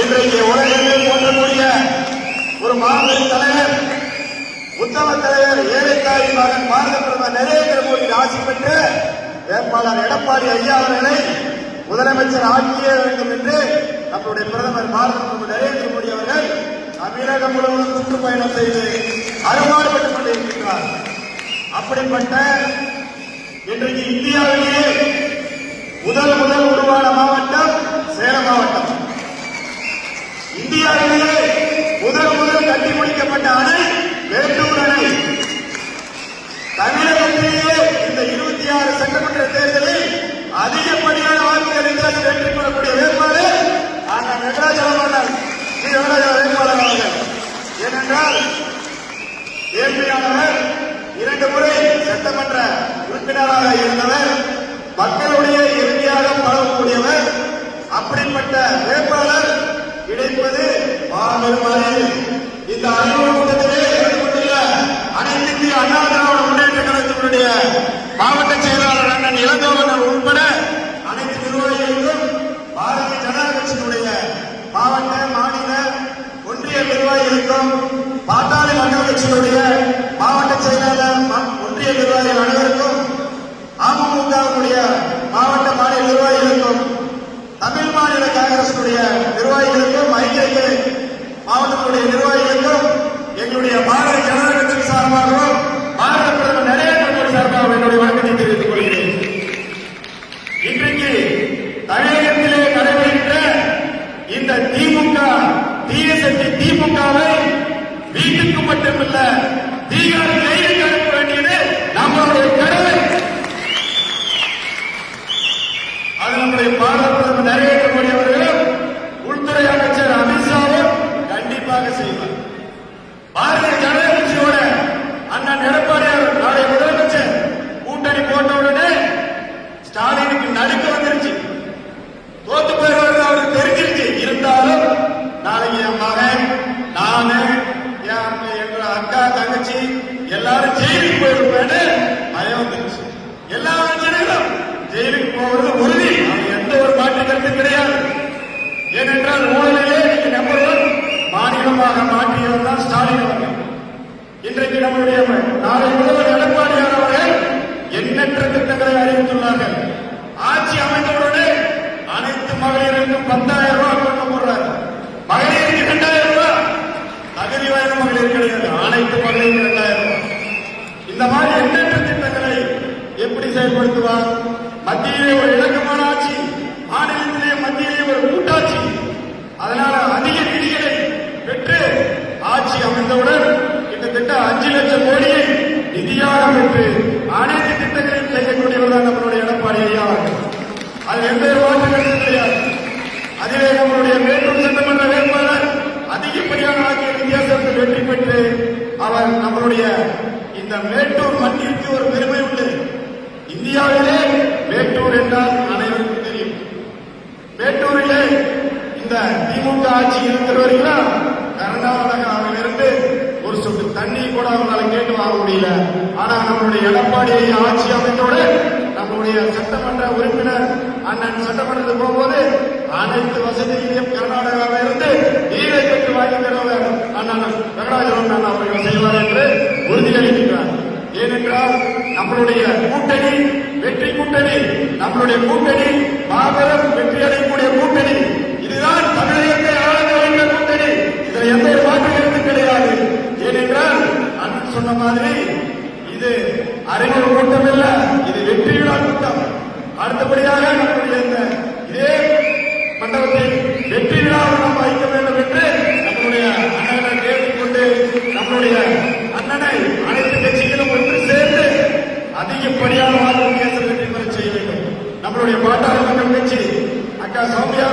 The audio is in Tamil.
இன்றைக்கு உலகமே போற்றக்கூடிய ஒரு மாபெரும் தலைவர், உத்தம தலைவர், ஏழைத்தாயின் மகன் பாரத பிரதமர் நரேந்திர மோடி ஆட்சி பெற்ற வேட்பாளர் எடப்பாடி ஐயா அவர்களை முதலமைச்சர் ஆக்கிய வேண்டும் என்று நம்முடைய பிரதமர் பாரத பிரதமர் நரேந்திர மோடி அவர்கள் தமிழகம் முழுவதும் சுற்றுப்பயணம் செய்து அறுபாடுபட்டுக் கொண்டிருக்கிறார். அப்படிப்பட்ட இன்றைக்கு இந்தியாவிலேயே முதல் உருவான மாவட்டம் சேலம் மாவட்டம். இந்தியாவிலேயே முதல் கட்டி முடிக்கப்பட்ட அணை மேட்டூர் அணை. தமிழகத்திலேயே இந்த 26 சட்டமன்ற தேர்தலில் அதிகப்படியான வாக்குகள் வித்தியாசம் வெற்றி பெறக்கூடிய வேட்பாளர் அண்ணன் வெங்கடாஜலம் ஸ்ரீ வெங்கடாஜல வேட்பாளர் அவர்கள். ஏனென்றால் ஏழ்மையானவர், 2 முறை சட்டமன்ற உறுப்பினராக இருந்தவர், மக்களுடைய இறுதியாக பழகக்கூடியவர். அப்படிப்பட்ட வேட்பாளர் கிடைப்பது மாபெரும் அறிவு. இந்த அறிவு கூட்டத்திலே ஈடுபட்டுள்ள அனைத்து இந்திய அண்ணா திராவிட முன்னேற்ற கழகத்தினுடைய மாவட்ட செயலாளர் அண்ணன் இளங்கோவன் உட்பட அனைத்து நிர்வாகிகளுக்கும் பாரதிய ஜனதா கட்சியினுடைய மாவட்ட, மாநில, ஒன்றிய நிர்வாகிகளுக்கும் பாட்டாளி மக்கள் கட்சியினுடைய மாவட்ட செயலாளர், ஒன்றிய நிர்வாகிகள் அனைவருக்கும், அமமுகவுடைய மாவட்ட, மாநில நிர்வாகிகளுக்கும், தமிழ் மாநில காங்கிரசுடைய நிர்வாகிகளுக்கும், ஐக்கிய மாவட்டத்துடைய நிர்வாகிகளுக்கும், எங்களுடைய பாரதிய ஜனதா கட்சி சார்பாகவும் பாரத பிரதமர் நரேந்திர மோடி சார்பாகவும் என்னுடைய வணக்கத்தை தெரிவித்துக் கொள்கிறேன். இன்றைக்கு தமிழகத்திலே நடைபெறுகின்ற இந்த திமுக தீயசக்தி திமுகவை வீட்டுக்கு மட்டுமல்ல தீகார் ஜெயிலுக்கு அனுப்ப வேண்டியது நம்மளுடைய கடமை. அது நம்முடைய பாரத பிரதமர் நரேந்திர மோடி அவர்களும் உள்துறை அமைச்சர் அமித்ஷாவும் கண்டிப்பாக செய்வார். பாரதிய ஜனதா கட்சியோட அண்ணன் எடப்பாடியார் நாளை முதலமைச்சர் கூட்டணி போட்டவுடனே ஸ்டாலினுக்கு நடுக்க வந்துருச்சு. தோத்து போயிருவது அவருக்கு தெரிஞ்சிருச்சு. இருந்தாலும் நாளைக்கு என் மகன், நானு, எங்க அக்கா, தங்கச்சி எல்லாரும் ஜெயிலுக்கு போயிருப்பேன்னு பயம் வந்துருச்சு. எல்லா அமைச்சர்களும் ஜெயிலுக்கு போவது உறுதி. எந்த ஒரு மாற்று கருத்து கிடையாது. ஏனென்றால் ஊழலிலே நம்பர் 1 மாநிலமாக மாற்றியவர் தான் ஸ்டாலின் அவர்கள். இன்றைக்கு நம்முடைய நாளை முதல்வர் எடப்பாடியார் அவர்கள் எண்ணற்ற திட்டங்களை அறிவித்துள்ளார்கள். ஆட்சி அமைந்தவுடனே அனைத்து மகளிருக்கும் 10,000 ரூபாய் கொண்டு போடுறாரு. மகளிருக்கு 2,000 ரூபாய், தகுதி வாய்ந்த மகளிர் கிடையாது, அனைத்து மகளிருக்கு 2,000 ரூபாய். இந்த மாதிரி எண்ணற்ற திட்டங்களை எப்படி செயல்படுத்துவார்? மத்தியிலே ஒரு இலக்கமான ஆட்சி, மாநிலத்திலே மத்தியிலே ஒரு கூட்டாட்சி. அதனால அதிக நிதிகளை பெற்று ஆட்சி அமைந்தவுடன் கிட்டத்தட்ட 5 லட்சம் கோடியை நிதியாக பெற்று அனைத்து திட்டங்களையும் செய்யக்கூடியவர் தான் நம்மளுடைய எடப்பாடி ஐயா. அது எந்த மாற்றங்களும் கிடையாது. அதிலே நம்மளுடைய மேட்டூர் சட்டமன்ற வேட்பாளர் அதிகப்படியான ஆட்சிய வித்தியாசத்தில் வெற்றி பெற்று அவர் நம்மளுடைய இந்த மேட்டூர் மண்ணிற்கு ஒரு பெருமை உண்டு. இந்தியாவிலே மேட்டூர் என்றால் அனைவருக்கும் தெரியும். மேட்டூரிலே இந்த திமுக ஆட்சி இருக்கிறவர்களா கர்நாடகாவிலிருந்து ஒரு சொட்டு தண்ணி கூட அவங்களால கேட்டு வாங்க முடியல. ஆனா நம்மளுடைய எடப்பாடி ஆட்சி அமைந்தோடு நம்முடைய சட்டமன்ற உறுப்பினர் அண்ணன் சட்டமன்றத்துக்கு போகும்போது அனைத்து வசதிகளையும் கர்நாடகாவிலிருந்து நீரை பெற்று வாங்கி தருவார் அண்ணன் வெங்கடாஜலம் அவர்கள் செய்வார் என்று உறுதியளிக்கிறார். ஏனென்றால் நம்மளுடைய கூட்டணி வெற்றி கூட்டணி, நம்மளுடைய கூட்டணி மாபெரும் வெற்றி அடையக்கூடிய கூட்டணி. இதுதான் தமிழகத்தை ஆள வைத்த கூட்டணி. இதில் எந்த ஒரு மாற்று கருத்து கிடையாது. ஏனென்றால் அண்ணன் சொன்ன மாதிரி இது அறிமுக கூட்டம் இல்ல, இது வெற்றி விழா கூட்டம். அடுத்தபடியாக நம்முடைய இதே மண்டபத்தில் வெற்றி விழாவை நாம் வைக்க வேண்டும் என்று நம்முடைய அண்ணனை கேட்டுக்கொண்டு நம்முடைய அண்ணனை அனைத்து கட்சிகளும் ஒன்று சேர்ந்து அதிகப்படியான வாக்கு வித்தியாசம் வெற்றி பெற செய்ய வேண்டும். நம்மளுடைய பாட்டாளி மக்கள் கட்சி அக்கா சௌமியா